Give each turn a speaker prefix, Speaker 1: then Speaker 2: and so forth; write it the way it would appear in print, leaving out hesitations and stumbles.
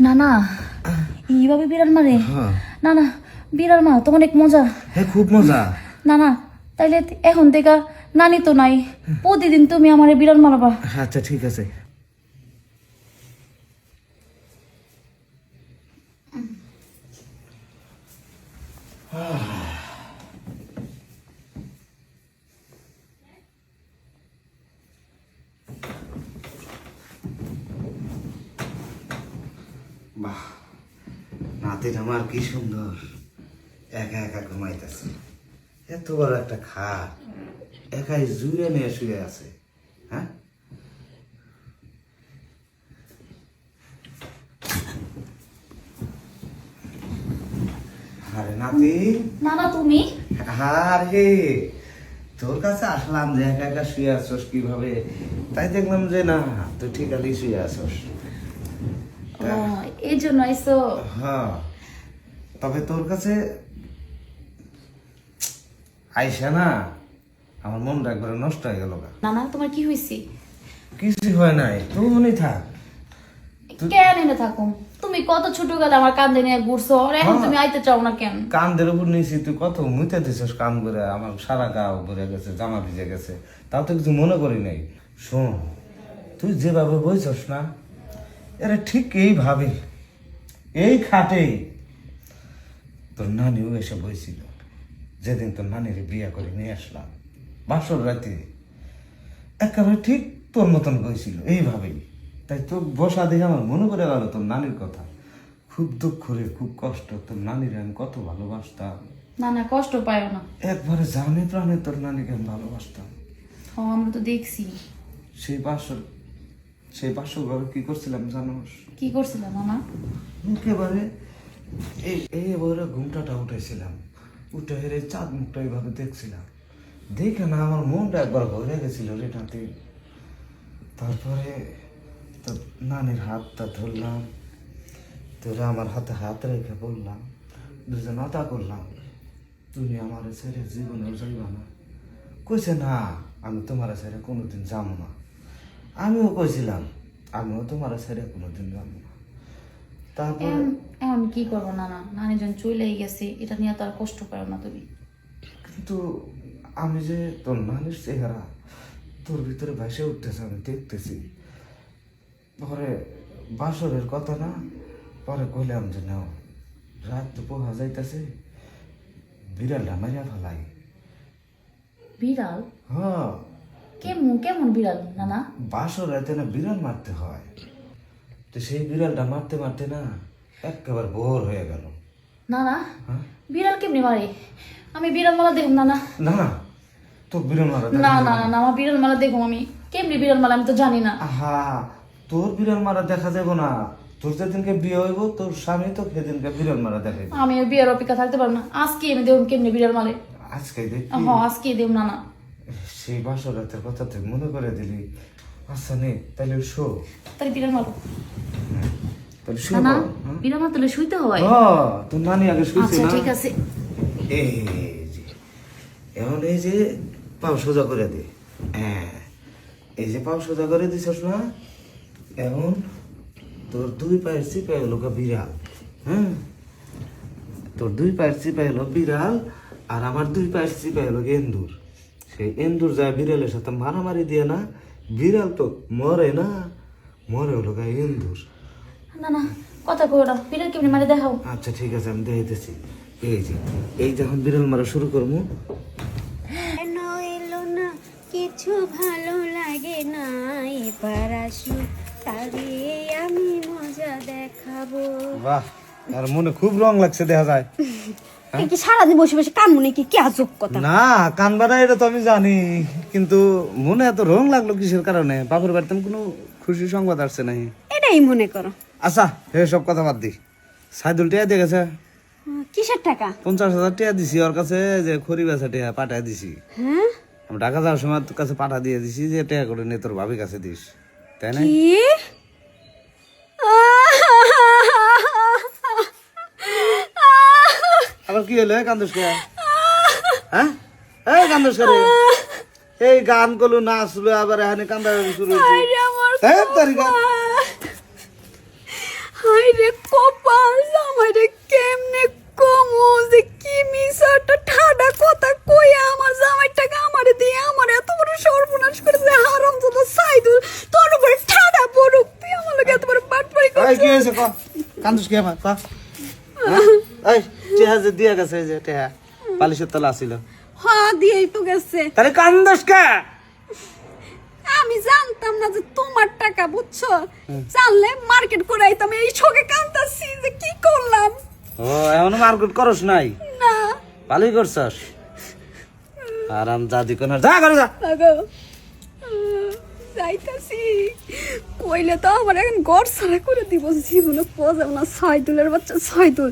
Speaker 1: না না, এইভাবে বিড়াল মারে? না না, বিড়াল মারা তো অনেক মজা।
Speaker 2: হ্যাঁ, খুব মজা।
Speaker 1: না না, তাইলে এখন থেকে নানি তো নাই, প্রতিদিন তুমি আমার বিড়াল মারাবা।
Speaker 2: আচ্ছা ঠিক আছে। বাহ, নাতির আমার কি সুন্দর একা একা ঘুমাইতেছে। এত বড় একটা খাট একাই জুড়ে নিয়ে শুয়ে আছে। হ্যাঁ, আরে নাতি।
Speaker 1: না না, তুমি?
Speaker 2: আরে তোর কাছে আসলাম যে একা একা শুয়ে আসছস কিভাবে, তাই দেখলাম যে না তুই ঠিক আলি শুয়ে আসছস।
Speaker 1: ও, এই জন্য আইসো?
Speaker 2: হ্যাঁ, তবে তোর কাছে আইসা না আমার মনটা একবারে নষ্ট হয়ে গেল।
Speaker 1: না না, তোমার কি হয়েছে?
Speaker 2: কিছু হয় নাই, তুই মনে থাক।
Speaker 1: কেন এনে থাকুম? তুমি কত ছোট গেলে আমার কান্দে নিয়ে ঘুরছো, আর এখন তুমি আইতে চাও না কেন?
Speaker 2: কান্দের উপর নিয়েছি, তুই কত মুইতে দিছিস কান করে, আমার সারা গা ভরে গেছে, জামা ভিজে গেছে, তাও তো কিছু মনে করি নাই। শোন, তুই যেভাবে বইছস না, এরা ঠিক এইভাবে এই খাটে তোর নানিও এসে বইছিল যেদিন তোর নানির বিয়ে করে নিয়ে আসলাম বাসর রাতে, একেবারে ঠিক তোর মতন বইছিল এইভাবেই। তাই তো বসা দেখে আমার মনে করে গেল তোর নানির কথা। খুব দুঃখ রে, খুব কষ্ট, তোর নানির আমি কত ভালোবাসতাম।
Speaker 1: না না, কষ্ট পাইও না।
Speaker 2: একবারে জানে প্রাণে তোর নানিকে আমি ভালোবাসতাম।
Speaker 1: ও, আমরা তো দেখছি।
Speaker 2: সেই বাসর ঘরে কি করছিলাম জানোস?
Speaker 1: কি করছিল মামা?
Speaker 2: একেবারে এইবারে ঘুমটাটা উঠেছিলাম, উঠে হেরে চাঁদ মুখটা এইভাবে দেখছিলাম, দেখে না আমার মনটা একবার ভরে গেছিল রে নাতি। তারপরে তোর নানির হাতটা ধরলাম, তোরা আমার হাতে হাত রেখে বললাম, দুজন আতা করলাম, তুমি আমার ছেড়ে জীবনেও যাইবা না। কইছে না, আমি তোমার ছেড়ে কোনোদিন যাবো না। আমিও কইছিলাম আমিও তোমার ছেড়ে কোনোদিন যাবো না। তারপর
Speaker 1: এখন কি করবো? না না, নানি যখন চলেই গেছে, এটা নিয়ে তো আর কষ্ট পাও না তুমি।
Speaker 2: কিন্তু আমি যে তোর নানির চেহারা তোর ভিতরে ভাসে উঠতেছে, আমি দেখতেছি। পরে বাসরের কথা না, পরে কইলাম যে নাও, রাত তো পোহা যাইতেছে, বিড়ালটা মারিয়া ফেলাই।
Speaker 1: বিড়াল?
Speaker 2: হ্যাঁ,
Speaker 1: কেমন কেমন বিড়াল নানা?
Speaker 2: বাসর রাতে না বিড়াল মারতে হয়, তো সেই বিড়ালটা মারতে মারতে না একেবারে বোর হয়ে গেল।
Speaker 1: না না,
Speaker 2: হ্যাঁ,
Speaker 1: বিড়াল কেমনি মারে? আমি বিড়াল মারা দেখুন না না।
Speaker 2: না না, তো বিড়াল মারা
Speaker 1: না না না, আমার বিড়াল মারা দেখুন আমি। কেমনি বিড়াল মারা আমি তো জানি না।
Speaker 2: আহা, তোর বিড়াল মারা দেখা যাবো না, তোর যেদিনকে বিয়ে হইব তোর স্বামী তো সেদিনকে বিড়াল মারা দেখাইব।
Speaker 1: আমি আর বিয়ের অপেক্ষা থাকতে পারবো না, আজকে আমি দেখুন কেমনি বিড়াল মারে।
Speaker 2: আজকে দেখি।
Speaker 1: হ্যাঁ, আজকে দেখুন না না।
Speaker 2: সেই বাসর রাতের কথা তুই মনে করে দিলি। আচ্ছা নে, তাহলে শো।
Speaker 1: তাহলে বিড়াল মারো।
Speaker 2: তাহলে শো।
Speaker 1: না না, বিড়াল মারতে হলে শুইতে হয়।
Speaker 2: তোর নানি আগে শুইছে
Speaker 1: আচ্ছা
Speaker 2: না?
Speaker 1: ঠিক আছে।
Speaker 2: এই যে এখন এই যে পাও সোজা করে দে। হ্যাঁ, এই যে পাও সোজা করে দিছস না, এখন তোর দুই পায়ের চিপাই হলো বিড়াল। হ্যাঁ, তোর দুই পায়ের চিপাই হলো বিড়াল, আর আমার দুই পায়ের চিপাই হলো এন্দুর। সেই এন্দুর যায় বিড়ালের সাথে মারামারি দিয়ে না, বিড়াল তো মরে না, মরে হলো এন্দুর।
Speaker 1: না না, কথা কই না, বিড়াল কেমনি মারে দেখাও।
Speaker 2: আচ্ছা ঠিক আছে, আমি দেখাইতেছি। এই যখন বিড়াল মারা শুরু করবো।
Speaker 3: কেন এলো না, কিছু ভালো লাগে না, এবার আসো তারে আমি মজা দেখাবো।
Speaker 2: বাহ, আর মনে খুব রং লাগছে দেখা যায়।
Speaker 3: এই কি সারাদিন বসে বসে কান মনে কি আজব কথা।
Speaker 2: না, কান বাড়া এটা তো আমি জানি, কিন্তু মনে এত রং লাগলো কিসের কারণে? বাপের বাড়িতে কোনো খুশি সংবাদ আসছে নাই?
Speaker 3: এটাই মনে করো।
Speaker 2: আচ্ছা, সব কথা বাদ দি। সাইদুল টিয়া দিয়ে গেছে
Speaker 3: কিসের টাকা?
Speaker 2: 50,000 টিয়া দিছি ওর কাছে, যে খড়ি বেচা টিয়া পাঠায় দিছি।
Speaker 3: হ্যাঁ,
Speaker 2: আমি ঢাকা যাওয়ার সময় তোর কাছে পাঠা দিয়ে দিছি যে টিয়া করে নিয়ে তোর ভাবির কাছে দিস, তাই না?
Speaker 3: কি?
Speaker 2: আবার কি হলো কান্দুস কে? হ্যাঁ, এই কান্দুস করে, এই গান গুলো নাচলো আবার এখানে কান্দা শুরু হয়েছে।
Speaker 3: আমার
Speaker 2: হ্যাঁ, তারি গান।
Speaker 3: হাই রে কপাল জামাই রে কেমনে কমু যে কি মিশাটা ঠাডা কথা কই আমার জামাইটাকে আমারে দিয়ে আমার এত বড় সর্বনাশ করেছে হারাম যত সাইদুল তোর উপরে ঠাডা পড়ুক তুই আমার লগে এত বড় বাটপারি
Speaker 2: এই
Speaker 3: করছিস
Speaker 2: কি হয়েছে ক কান্দুস কি আমার ক এই চেহারা যে দিয়া গেছে এই যে টেহা পালিশের তলা আছিল
Speaker 3: হ্যাঁ দিয়েই তো গেছে
Speaker 2: তাহলে কান্দুস কে
Speaker 3: আমি জানতাম না যে তোমার টাকা বুঝছো জানলে মার্কেট করে আইতাম এই শোকে কান্তাছি যে কি করলাম
Speaker 2: ও এমন মার্কেট করস নাই
Speaker 3: না
Speaker 2: ভালোই করছস আরাম দাদি কোন যা করে যা
Speaker 3: আগো যাইতাছি কইলে তো আমার এখন ঘর সারা করে দিব জীবনে পোজাব না সাইদুলের বাচ্চা সাইদুল